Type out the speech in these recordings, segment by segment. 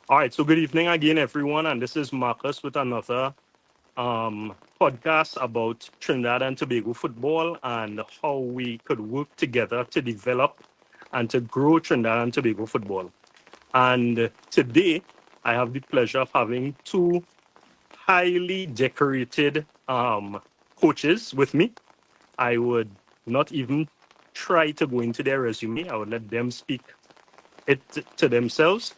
All right, so good evening again, everyone, and this is Marcus with another podcast about Trinidad and Tobago football and how we could work together to develop and to grow Trinidad and Tobago football. And today, I have the pleasure of having two highly decorated coaches with me. I would not even try to go into their resume. I would let them speak it to themselves.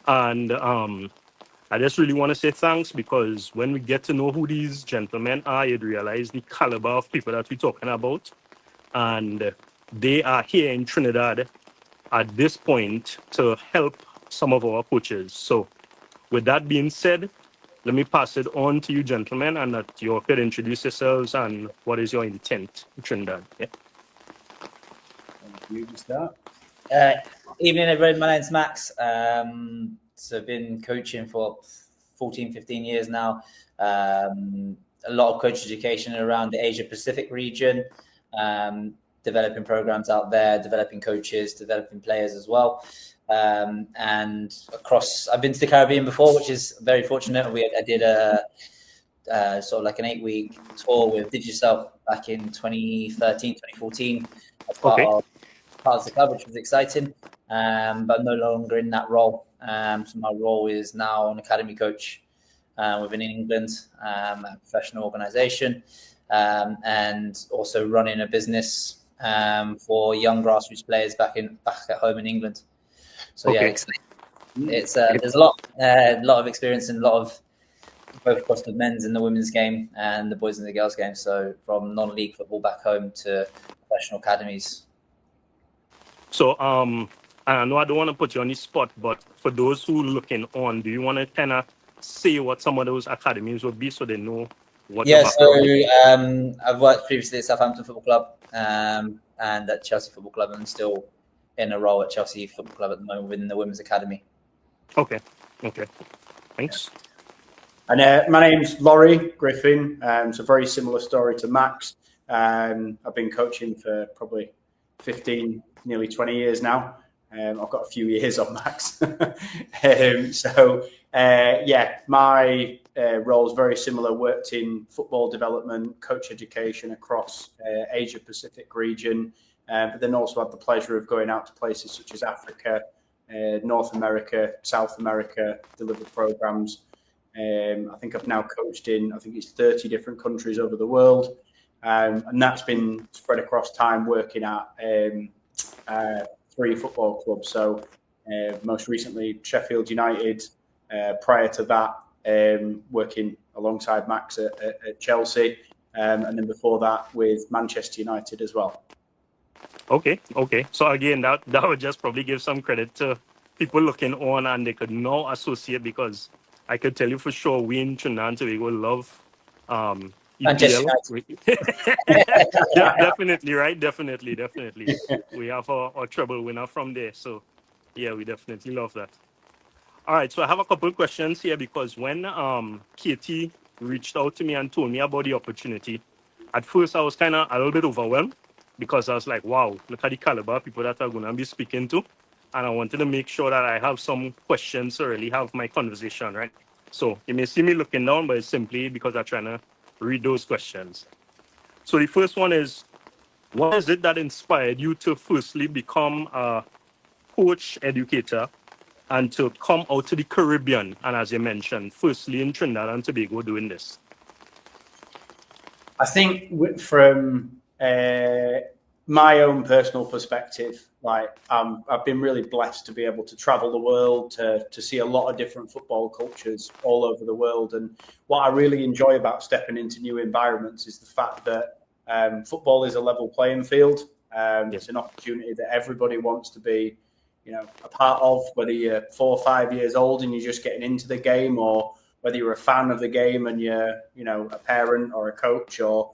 And I just really want to say thanks because when we get to know who these gentlemen are, you'd realize the caliber of people that we're talking about. And they are here in Trinidad at this point to help some of our coaches. So, with that being said, let me pass it on to you, gentlemen, and that you could introduce yourselves and what is your intent in Trinidad. Yeah. You to start. Evening, everybody. My name's Max. So I've been coaching for 14, 15 years now. A lot of coach education around the Asia Pacific region, developing programs out there, developing coaches, developing players as well. And across, I've been to the Caribbean before, which is very fortunate. I did a sort of like an 8-week tour with Digicel back in 2013, 2014 as part of the club, which was exciting. But I'm no longer in that role. So my role is now an academy coach within England, a professional organisation, and also running a business for young grassroots players back at home in England. So yeah, it's there's a lot of experience and a lot of both across the men's and the women's game and the boys and the girls game. So from non-league football back home to professional academies. So I know I don't want to put you on the spot, but for those who looking on, do you want to kind of say what some of those academies would be so they know what? Yeah, so I've worked previously at Southampton Football Club and at Chelsea Football Club, and I'm still in a role at Chelsea Football Club at the moment within the Women's Academy. Okay, thanks. And my name's Laurie Griffin. It's a very similar story to Max. I've been coaching for probably 15, nearly 20 years now. I've got a few years on Max. My role is very similar. Worked in football development, coach education across Asia Pacific region, but then also had the pleasure of going out to places such as Africa, North America, South America, delivered programs. I think I've now coached in, 30 different countries over the world. And that's been spread across time working at 3 football clubs. So most recently, Sheffield United. Prior to that, working alongside Max at Chelsea. And then before that with Manchester United as well. Okay. So again, that would just probably give some credit to people looking on and they could now associate, because I could tell you for sure we in Trinidad and Tobago love EPL. Definitely, right? Definitely. We have our treble winner from there. So yeah, we definitely love that. All right, so I have a couple of questions here because when Katie reached out to me and told me about the opportunity, at first I was kind of a little bit overwhelmed because I was like, wow, look at the caliber of people that I'm going to be speaking to. And I wanted to make sure that I have some questions to really have my conversation, right? So you may see me looking down, but it's simply because I'm trying to read those questions. So the first one is, what is it that inspired you to firstly become a coach educator and to come out to the Caribbean, and as you mentioned, firstly in Trinidad and Tobago doing this? I think from my own personal perspective, I've been really blessed to be able to travel the world, to see a lot of different football cultures all over the world. And what I really enjoy about stepping into new environments is the fact that football is a level playing field. It's an opportunity that everybody wants to be a part of, whether you're 4 or 5 years old and you're just getting into the game, or whether you're a fan of the game and you're, a parent or a coach or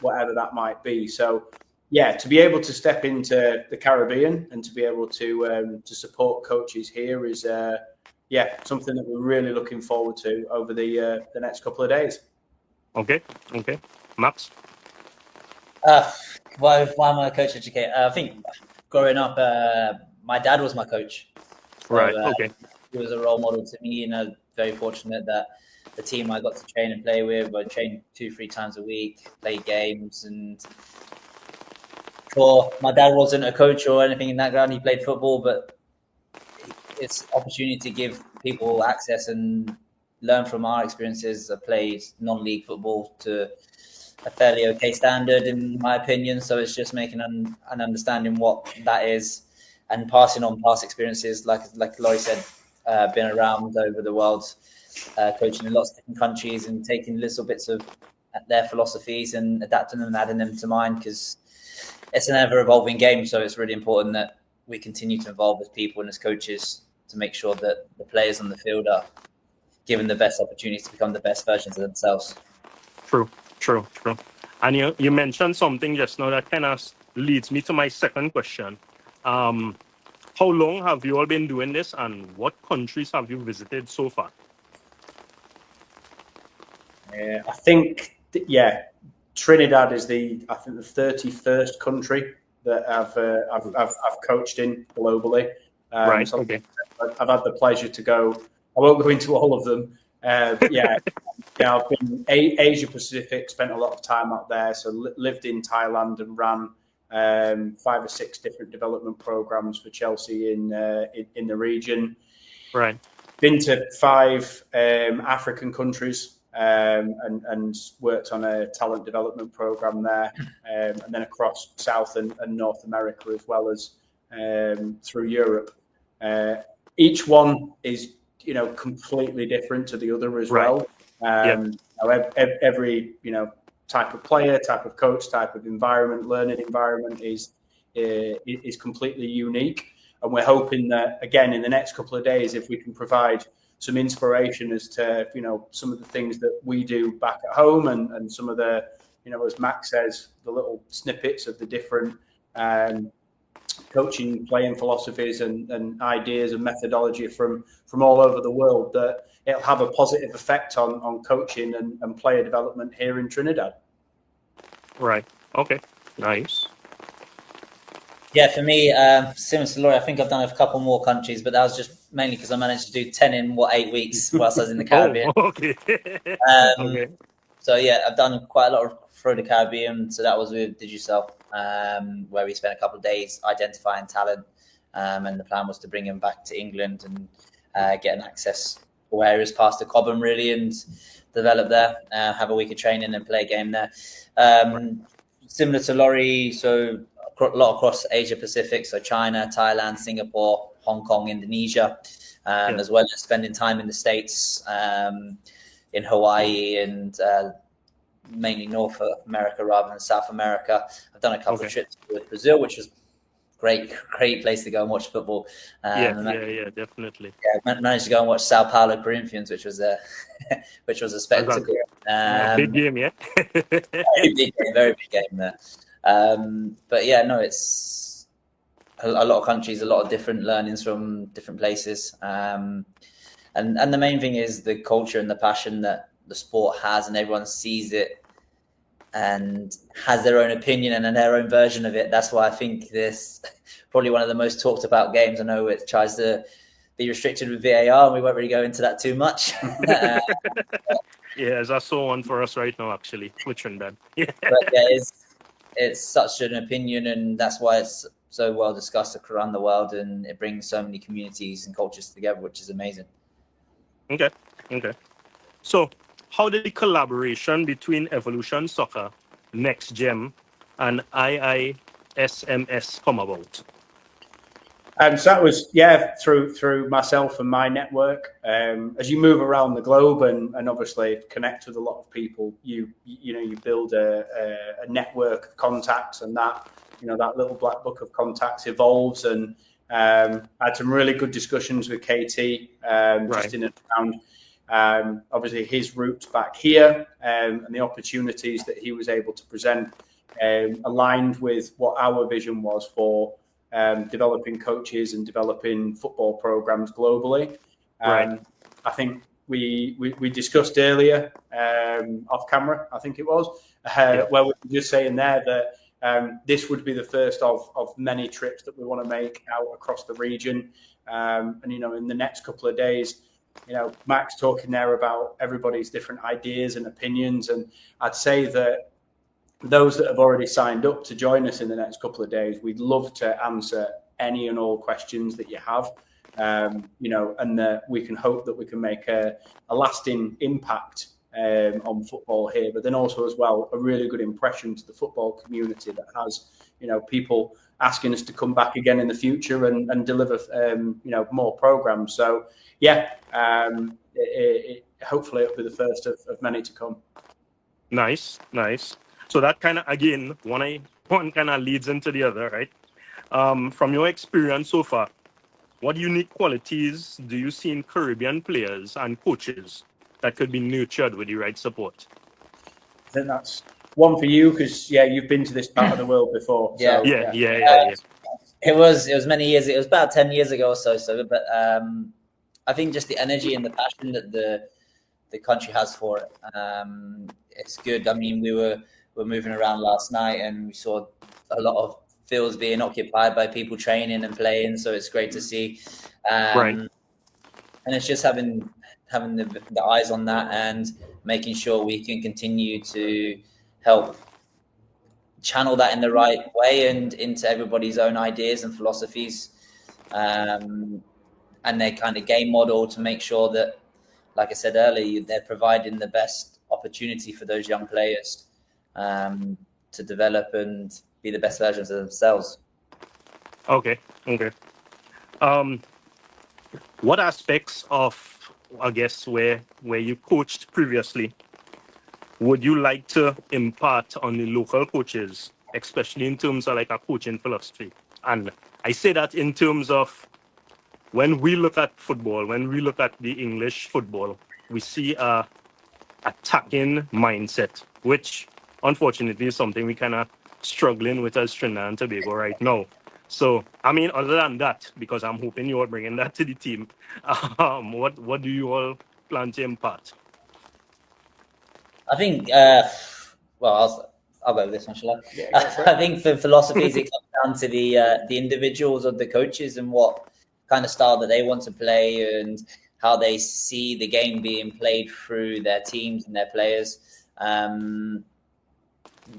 whatever that might be. So, yeah, to be able to step into the Caribbean and to be able to support coaches here is, something that we're really looking forward to over the next couple of days. Okay. Max? Why am I a coach educator? I think growing up, my dad was my coach. So, right. Okay. was a role model to me, and very fortunate that the team I got to train and play with, I trained 2-3 times a week, played games, and my dad wasn't a coach or anything in that ground. He played football, but it's opportunity to give people access and learn from our experiences. I played non-league football to a fairly okay standard, in my opinion. So it's just making an understanding what that is and passing on past experiences. Like Laurie said, been around over the world, coaching in lots of different countries and taking little bits of their philosophies and adapting them and adding them to mine, because it's an ever-evolving game. So it's really important that we continue to evolve as people and as coaches to make sure that the players on the field are given the best opportunities to become the best versions of themselves. True. And you mentioned something just now that kind of leads me to my second question. How long have you all been doing this, and what countries have you visited so far? I think, Trinidad is the 31st country that I've coached in globally. Right. So okay. I've had the pleasure to go. I won't go into all of them, but I've been Asia Pacific. Spent a lot of time out there. So lived in Thailand and ran 5 or 6 different development programs for Chelsea in the region. Right. Been to 5 African countries. And worked on a talent development program there, and then across South and North America, as well as through Europe. Each one is, completely different to the other as well. Every type of player, type of coach, type of environment, learning environment is completely unique. And we're hoping that, again, in the next couple of days, if we can provide some inspiration as to, some of the things that we do back at home and some of the, as Max says, the little snippets of the different coaching, playing philosophies and ideas and methodology from all over the world, that it'll have a positive effect on coaching and player development here in Trinidad. Right. Okay. Nice. Yeah, for me, similar to Laurie, I think I've done a couple more countries, but that was just mainly because I managed to do 10 in 8 weeks whilst I was in the Caribbean. Okay. Okay. So yeah, I've done quite a lot through the Caribbean. So that was with Digicel, where we spent a couple of days identifying talent, and the plan was to bring him back to England and get an access all areas past the Cobham really, and develop there, have a week of training and play a game there. Similar to Laurie, so a lot across Asia Pacific, so China, Thailand, Singapore, Hong Kong, Indonesia, as well as spending time in the States, in Hawaii and mainly North America rather than South America. I've done a couple of trips with Brazil, which was great place to go and watch football. Definitely. Yeah, managed to go and watch Sao Paulo Corinthians, which was a spectacle. Big game, yeah. Very big game there. But yeah, no, it's a lot of countries, a lot of different learnings from different places. And the main thing is the culture and the passion that the sport has, and everyone sees it and has their own opinion and their own version of it. That's why I think this probably one of the most talked about games. I know it tries to be restricted with VAR, and we won't really go into that too much. Yeah, that's so on for us right now, actually, with Trinidad. But yeah, it's such an opinion, and that's why it's so well discussed around the world, and it brings so many communities and cultures together, which is amazing. Okay. So, how did the collaboration between Evolution Soccer, Next Gem, and IISMS come about? So that was through myself and my network. As you move around the globe and obviously connect with a lot of people, you build a network of contacts, and that little black book of contacts evolves. And I had some really good discussions with KT just in and around obviously his roots back here, and the opportunities that he was able to present aligned with what our vision was for developing coaches and developing football programs globally. I think we discussed earlier off camera, I think it was, where we were just saying there that This would be the first of many trips that we want to make out across the region. And, in the next couple of days, Max talking there about everybody's different ideas and opinions. And I'd say that those that have already signed up to join us in the next couple of days, we'd love to answer any and all questions that you have, and that we can hope that we can make a lasting impact on football here, but then also as well, a really good impression to the football community that has, people asking us to come back again in the future and deliver, more programs. So, hopefully it'll be the first of many to come. Nice. So that kind of, again, one kind of leads into the other, right? From your experience so far, what unique qualities do you see in Caribbean players and coaches that could be nurtured with the right support? I think that's one for you because, you've been to this part of the world before. Yeah. It was many years. It was about 10 years ago or so. But I think just the energy and the passion that the country has for it, it's good. I mean, we were moving around last night and we saw a lot of fields being occupied by people training and playing. So it's great to see. Right. And it's just having the eyes on that and making sure we can continue to help channel that in the right way and into everybody's own ideas and philosophies, and their kind of game model to make sure that, like I said earlier, they're providing the best opportunity for those young players to develop and be the best versions of themselves. Okay. What aspects of, I guess, where you coached previously would you like to impart on the local coaches, especially in terms of like a coaching philosophy? And I say that in terms of when we look at football, when we look at the English football, we see a attacking mindset, which unfortunately is something we kind of struggling with as Trinidad and Tobago right now. So, I mean, other than that, because I'm hoping you're bringing that to the team, what do you all plan to impart? I think, I'll go with this one, shall I? Yeah, I think for philosophies, it comes down to the individuals of the coaches and what kind of style that they want to play and how they see the game being played through their teams and their players.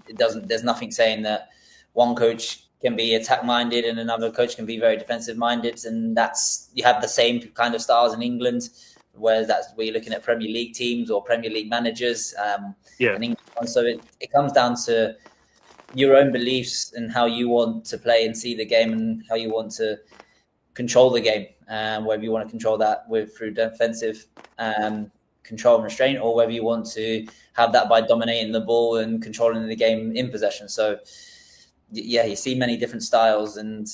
There's nothing saying that one coach can be attack-minded and another coach can be very defensive-minded, and you have the same kind of styles in England, whereas that's where you're looking at Premier League teams or Premier League managers. And so it comes down to your own beliefs and how you want to play and see the game and how you want to control the game, whether you want to control that through defensive control and restraint, or whether you want to have that by dominating the ball and controlling the game in possession. So, you see many different styles, and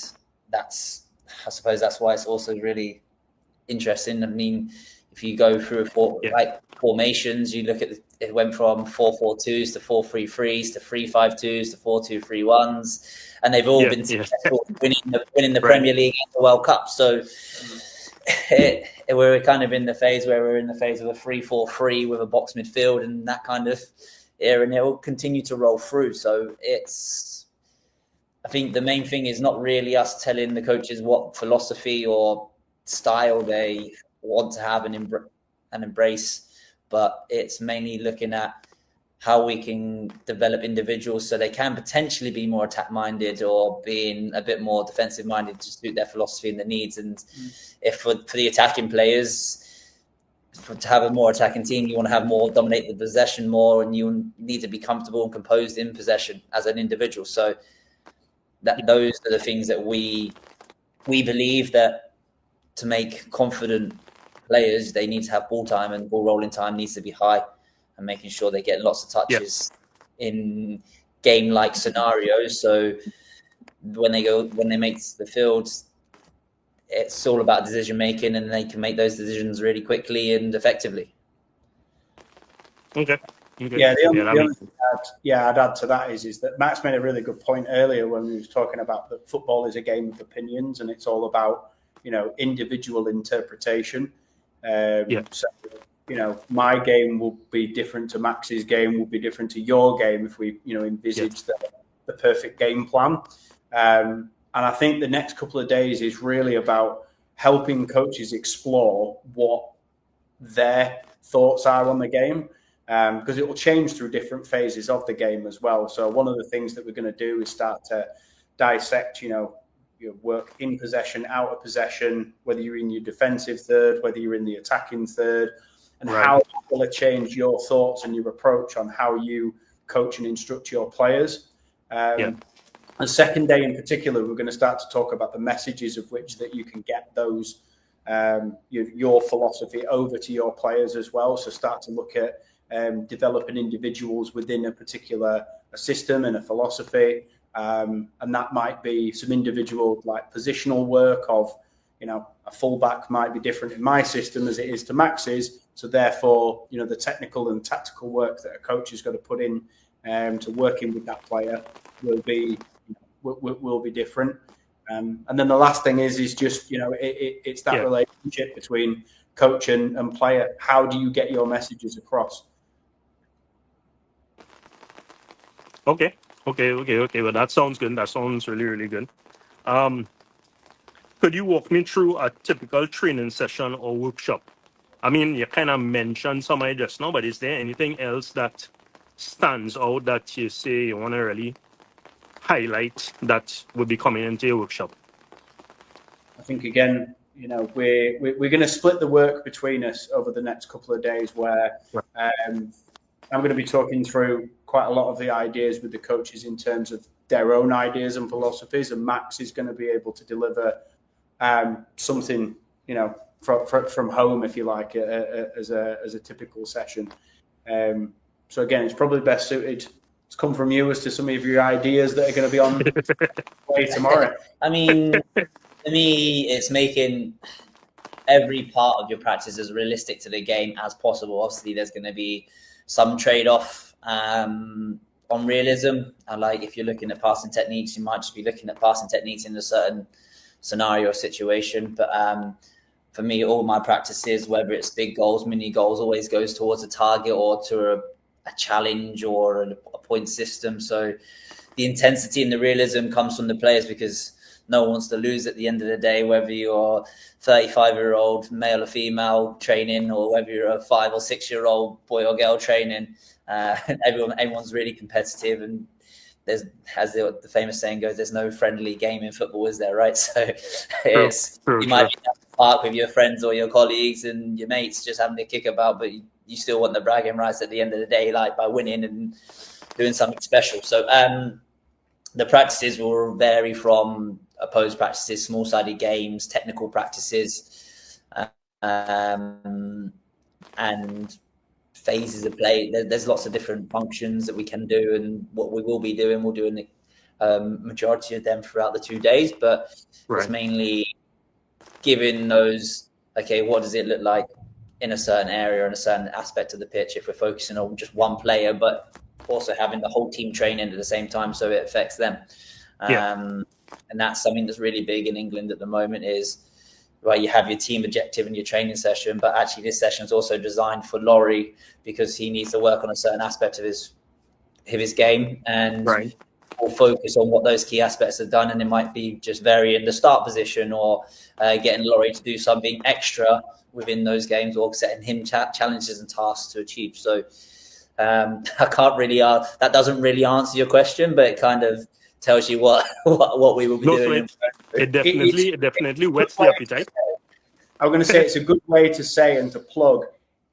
I suppose that's why it's also really interesting. I mean, if you go through formations, you look at it went from 4-4-2s to 4-3-3s to 3-5-2s to 4-2-3-1s, and they've all been successful winning the Premier League and the World Cup. So we're kind of in the phase where we're in the phase of a 3-4-3 with a box midfield and that kind of era, and it will continue to roll through. So I think the main thing is not really us telling the coaches what philosophy or style they want to have and embrace, but it's mainly looking at how we can develop individuals so they can potentially be more attack-minded or being a bit more defensive-minded to suit their philosophy and their needs. And if for the attacking players, to have a more attacking team, you want to have more dominate the possession more, and you need to be comfortable and composed in possession as an individual. So those are the things that we believe that to make confident players, they need to have ball time, and ball rolling time needs to be high, and making sure they get lots of touches in game-like scenarios. So when they make the field, it's all about decision making, and they can make those decisions really quickly and effectively. Okay. Yeah, the only thing I'd add to that is that Max made a really good point earlier when we was talking about that football is a game of opinions, and it's all about individual interpretation. So my game will be different to Max's game, will be different to your game if we envisage that the perfect game plan. And I think the next couple of days is really about helping coaches explore what their thoughts are on the game, because it will change through different phases of the game as well. So one of the things that we're going to do is start to dissect, your work in possession, out of possession, whether you're in your defensive third, whether you're in the attacking third, and how will it change your thoughts and your approach on how you coach and instruct your players. And second day in particular, we're going to start to talk about the messages of which that you can get those your philosophy over to your players as well. So start to look at developing individuals within a particular system and a philosophy. And that might be some individual like positional work of, a fullback might be different in my system as it is to Max's. So therefore, the technical and tactical work that a coach has got to put in to working with that player will be different. And then the last thing is just, it's that relationship between coach and player. How do you get your messages across? Okay. Well, that sounds good. That sounds really, really good. Could you walk me through a typical training session or workshop? I mean, you kind of mentioned some of it just now, but is there anything else that stands out that you say you want to really highlight that would be coming into your workshop? I think, again, we're going to split the work between us over the next couple of days where I'm going to be talking through quite a lot of the ideas with the coaches in terms of their own ideas and philosophies, and Max is going to be able to deliver something, from home, if you like, as a typical session. So again, it's probably best suited to come from you as to some of your ideas that are going to be on way tomorrow. I mean, for me, it's making every part of your practice as realistic to the game as possible. Obviously, there's going to be some trade-off on realism. And like if you're looking at passing techniques, you might just be looking at passing techniques in a certain scenario or situation. But for me, all my practices, whether it's big goals, mini goals, always goes towards a target or to a challenge or a point system. So the intensity and the realism comes from the players, because no one wants to lose at the end of the day, whether you're 35-year-old male or female training, or whether you're a 5 or 6-year-old boy or girl training. Everyone's really competitive, and there's, as the famous saying goes, there's no friendly game in football, is there, right? So you might be at the park with your friends or your colleagues and your mates just having a kick about, but you still want the bragging rights at the end of the day, like by winning and doing something special. So the practices will vary from opposed practices, small-sided games, technical practices, and phases of play. There's lots of different functions that we can do, and what we will be doing, we'll do the majority of them throughout the 2 days, but it's mainly giving those, okay, what does it look like in a certain area and a certain aspect of the pitch if we're focusing on just one player, but also having the whole team training at the same time so it affects them. And that's something that's really big in England at the moment, is where you have your team objective and your training session, but actually this session is also designed for Laurie because he needs to work on a certain aspect of his game, and we'll focus on what those key aspects have done, and it might be just varying the start position or getting Laurie to do something extra within those games, or setting him challenges and tasks to achieve. So I can't really that doesn't really answer your question, but it kind of tells you what we will be doing. It definitely whets the appetite. I'm going to say it's a good way to say and to plug.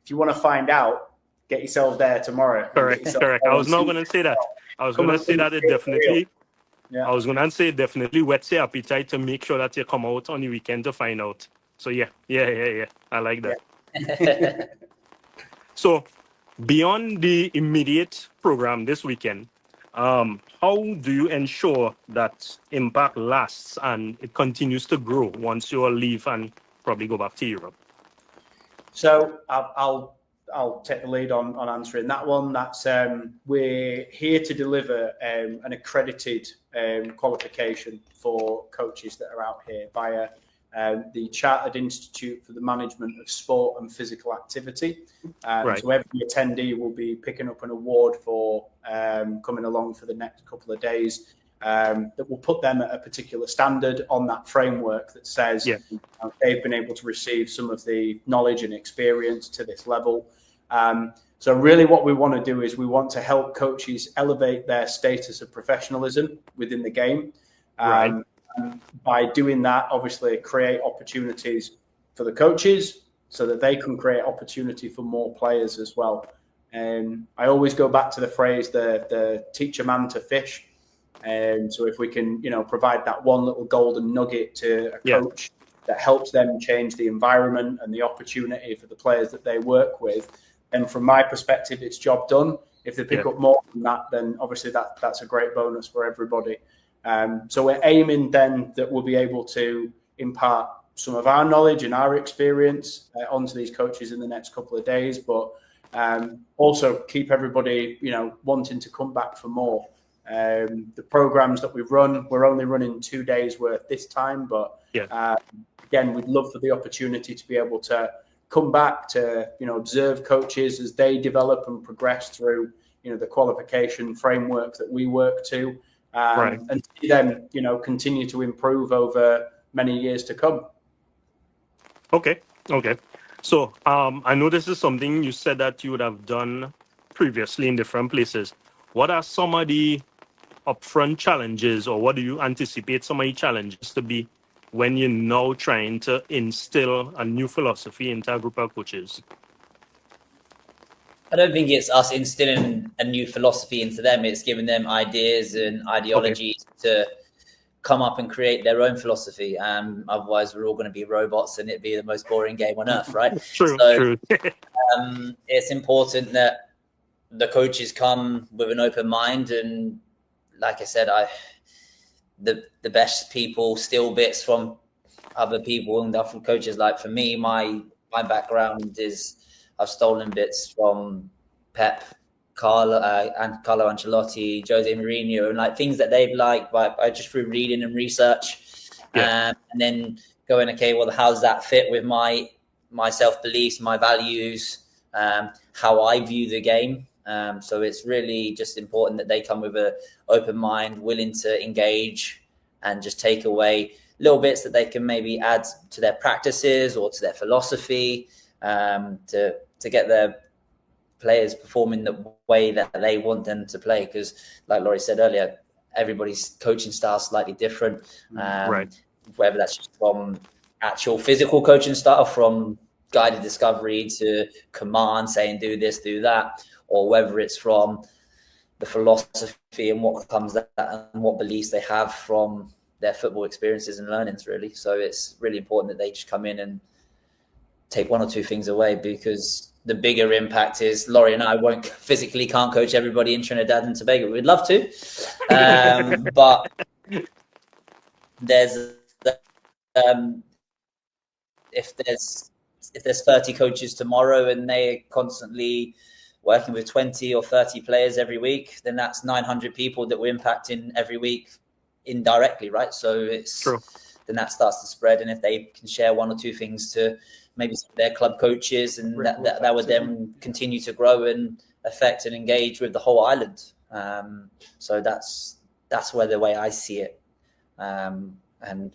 If you want to find out, get yourself there tomorrow. Correct. I was not going to say that. I was going to say that it definitely. I was going to say it definitely whets your appetite to make sure that you come out on the weekend to find out. So yeah. I like that. Yeah. So beyond the immediate program this weekend, how do you ensure that impact lasts and it continues to grow once you all leave and probably go back to Europe? So I'll take the lead on answering that one. That's we're here to deliver an accredited qualification for coaches that are out here via the Chartered Institute for the Management of Sport and Physical Activity. So every attendee will be picking up an award for coming along for the next couple of days. That will put them at a particular standard on that framework that says they've been able to receive some of the knowledge and experience to this level. So really what we want to do is we want to help coaches elevate their status of professionalism within the game. By doing that, obviously create opportunities for the coaches so that they can create opportunity for more players as well. I always go back to the phrase, the teach a man to fish. So if we can, provide that one little golden nugget to a coach that helps them change the environment and the opportunity for the players that they work with, then from my perspective, it's job done. If they pick up more than that, then obviously that's a great bonus for everybody. So we're aiming then that we'll be able to impart some of our knowledge and our experience onto these coaches in the next couple of days, but also keep everybody, wanting to come back for more. The programs that we've run, we're only running 2 days worth this time, but again, we'd love for the opportunity to be able to come back to, observe coaches as they develop and progress through, the qualification framework that we work to, and see them, continue to improve over many years to come. Okay. So I know this is something you said that you would have done previously in different places. What are some of the upfront challenges, or what do you anticipate some of the challenges to be when you're now trying to instill a new philosophy into a group of coaches? I don't think it's us instilling a new philosophy into them. It's giving them ideas and ideologies to come up and create their own philosophy. Otherwise, we're all going to be robots and it'd be the most boring game on earth, right? True. It's important that the coaches come with an open mind, and like I said, the best people steal bits from other people and from coaches. Like for me, my background is I've stolen bits from Pep, Carlo Ancelotti, Jose Mourinho, and like things that they've liked, but I just through reading and research, and then going, okay, well, how does that fit with my self-beliefs, my values, how I view the game. So it's really just important that they come with an open mind, willing to engage and just take away little bits that they can maybe add to their practices or to their philosophy, to get their players performing the way that they want them to play. Because like Laurie said earlier, everybody's coaching style is slightly different. Whether that's just from actual physical coaching style, from guided discovery to command, saying do this, do that, or whether it's from the philosophy and what comes that and what beliefs they have from their football experiences and learnings, really. So it's really important that they just come in and take one or two things away, because the bigger impact is Laurie and I physically can't coach everybody in Trinidad and Tobago. We'd love to, but there's if there's 30 coaches tomorrow and they're constantly working with 20 or 30 players every week, then that's 900 people that we're impacting every week indirectly, right? So it's true. Then that starts to spread, and if they can share one or two things to maybe some of their club coaches, and that would then continue to grow and affect and engage with the whole island. So that's where the way I see it, and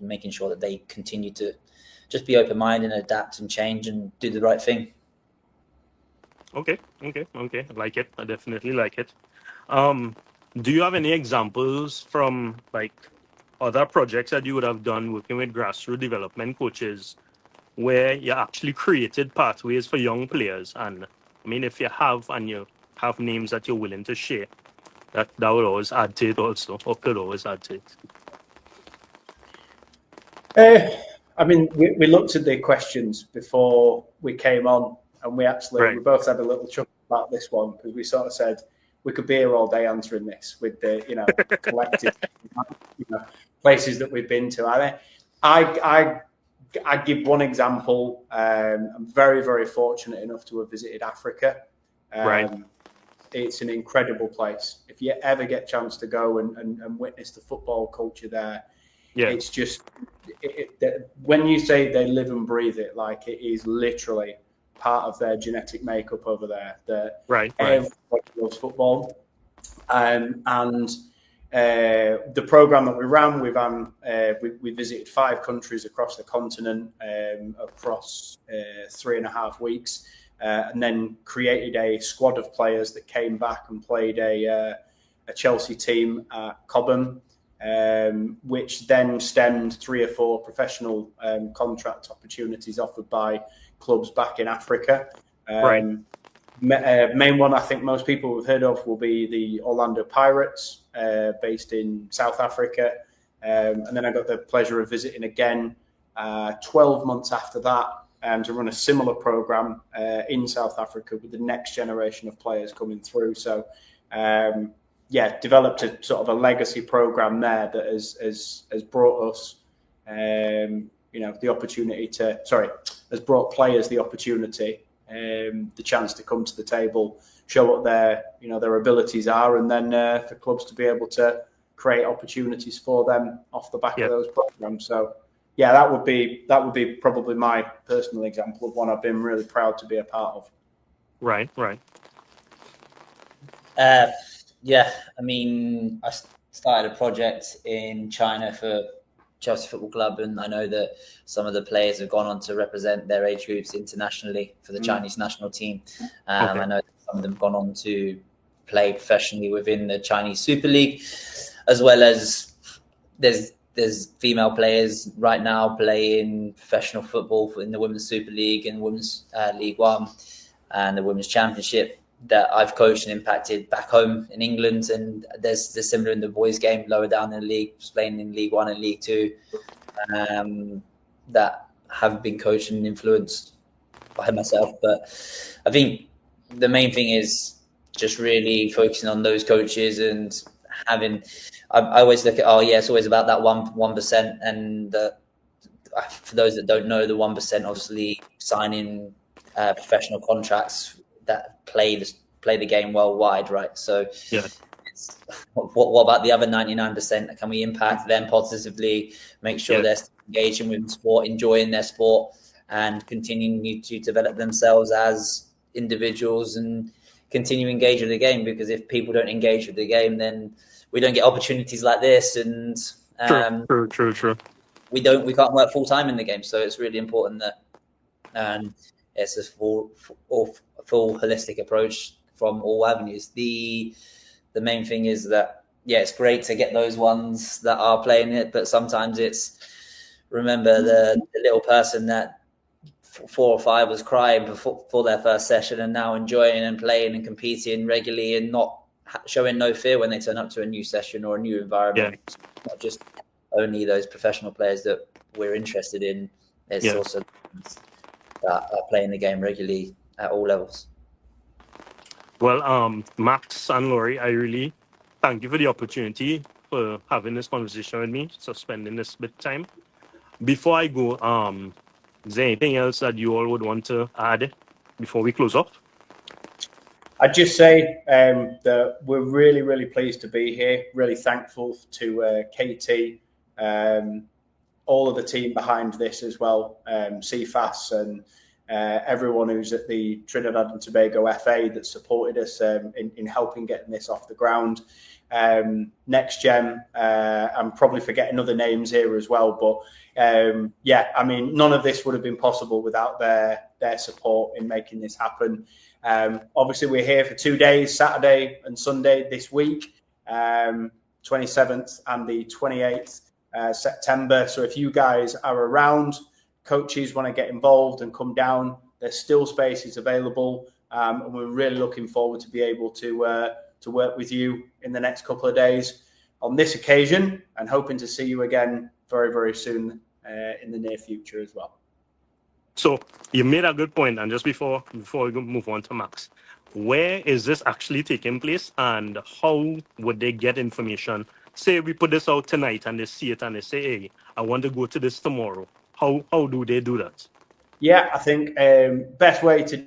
making sure that they continue to just be open-minded and adapt and change and do the right thing. Okay. I like it. I definitely like it. Do you have any examples from like other projects that you would have done working with grassroots development coaches where you actually created pathways for young players? And I mean, if you have, and you have names that you're willing to share, that would always add to it also, or could always add to it. I mean, we looked at the questions before we came on, and we we both had a little chuckle about this one, because we sort of said we could be here all day answering this with the collective places that we've been to. I give one example. I'm very, very fortunate enough to have visited Africa. It's an incredible place. If you ever get a chance to go and witness the football culture there, it's just when you say they live and breathe it, like it is literally part of their genetic makeup over there. That everybody loves football, and the program that we ran, we visited 5 countries across the continent, across 3.5 weeks, and then created a squad of players that came back and played a Chelsea team at Cobham, which then stemmed 3 or 4 professional contract opportunities offered by clubs back in Africa. Main one I think most people have heard of will be the Orlando Pirates, based in South Africa. And then I got the pleasure of visiting again 12 months after that to run a similar program in South Africa with the next generation of players coming through. So, developed a sort of a legacy program there that has brought us, the opportunity has brought players the opportunity, the chance to come to the table, show what their abilities are, and then for clubs to be able to create opportunities for them off the back of those programs. So, that would be probably my personal example of one I've been really proud to be a part of. Right. I mean, I started a project in China for Chelsea Football Club, and I know that some of the players have gone on to represent their age groups internationally for the Chinese national team. I know that some of them have gone on to play professionally within the Chinese Super League, as well as there's female players right now playing professional football in the Women's Super League and Women's League One and the Women's Championship that I've coached and impacted back home in England. And there's similar in the boys' game lower down in the league, playing in League One and League Two, that have been coached and influenced by myself. But I think the main thing is just really focusing on those coaches and having. I always look at it's always about that 1%, and for those that don't know, the 1% obviously signing professional contracts that play the game worldwide, right? So, what about the other 99%? Can we impact them positively? Make sure they're engaging with sport, enjoying their sport, and continuing to develop themselves as individuals and continue engage with the game. Because if people don't engage with the game, then we don't get opportunities like this, and true. We can't work full time in the game. So it's really important that it's a full holistic approach from all avenues. The main thing is that it's great to get those ones that are playing it, but sometimes it's remember the little person that 4 or 5 was crying before their first session and now enjoying and playing and competing regularly and not showing no fear when they turn up to a new session or a new environment. Not just only those professional players that we're interested in. It's also that are playing the game regularly at all levels. Well, Max and Laurie, I really thank you for the opportunity for having this conversation with me, so spending this bit of time. Before I go, is there anything else that you all would want to add before we close up? I'd just say that we're really, really pleased to be here. Really thankful to Katie, all of the team behind this as well, CFAS and everyone who's at the Trinidad and Tobago FA that supported us in helping getting this off the ground. Next Gen, I'm probably forgetting other names here as well, but I mean, none of this would have been possible without their support in making this happen. Obviously, we're here for 2 days, Saturday and Sunday this week, 27th and the 28th September. So if you guys are around, coaches want to get involved and come down, there's still spaces available, and we're really looking forward to be able to work with you in the next couple of days on this occasion, and hoping to see you again very, very soon in the near future as well. So you made a good point, and just before we move on to Max, where is this actually taking place, and how would they get information? Say we put this out tonight and they see it and they say, hey, I want to go to this tomorrow. How do they do that? Yeah, I think best way to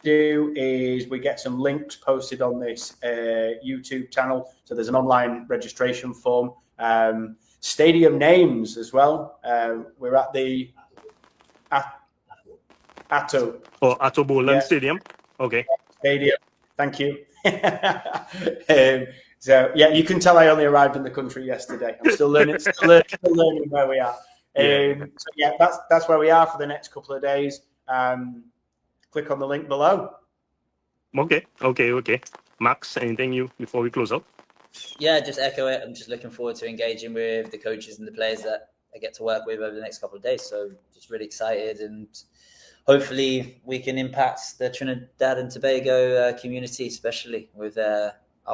do is we get some links posted on this YouTube channel. So there's an online registration form. stadium names as well. We're at the Atto. Or Atto Boland Yeah. Stadium. Okay. Stadium. Thank you. So yeah, you can tell I only arrived in the country yesterday. I'm still learning, still learning where we are. So yeah, that's where we are for the next couple of days. Click on the link below. Okay. Max, anything before we close out? Yeah, just echo it. I'm just looking forward to engaging with the coaches and the players that I get to work with over the next couple of days. So just really excited, and hopefully we can impact the Trinidad and Tobago community, especially with our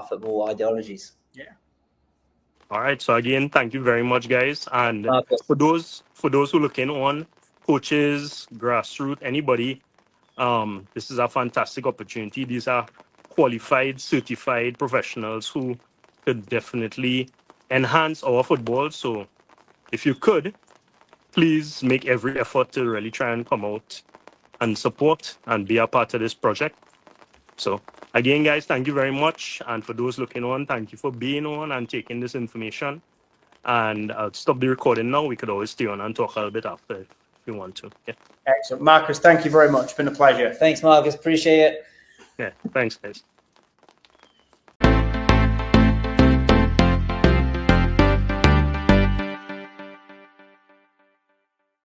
football ideologies. Yeah. All right. So again, thank you very much, guys. And for those who looking on, coaches, grassroots, anybody, this is a fantastic opportunity. These are qualified, certified professionals who could definitely enhance our football. So if you could, please make every effort to really try and come out and support and be a part of this project. So again, guys, thank you very much. And for those looking on, thank you for being on and taking this information. And I'll stop the recording now. We could always stay on and talk a little bit after if you want to. Yeah. Excellent. Marcus, thank you very much. It's been a pleasure. Thanks, Marcus. Appreciate it. Yeah. Thanks, guys.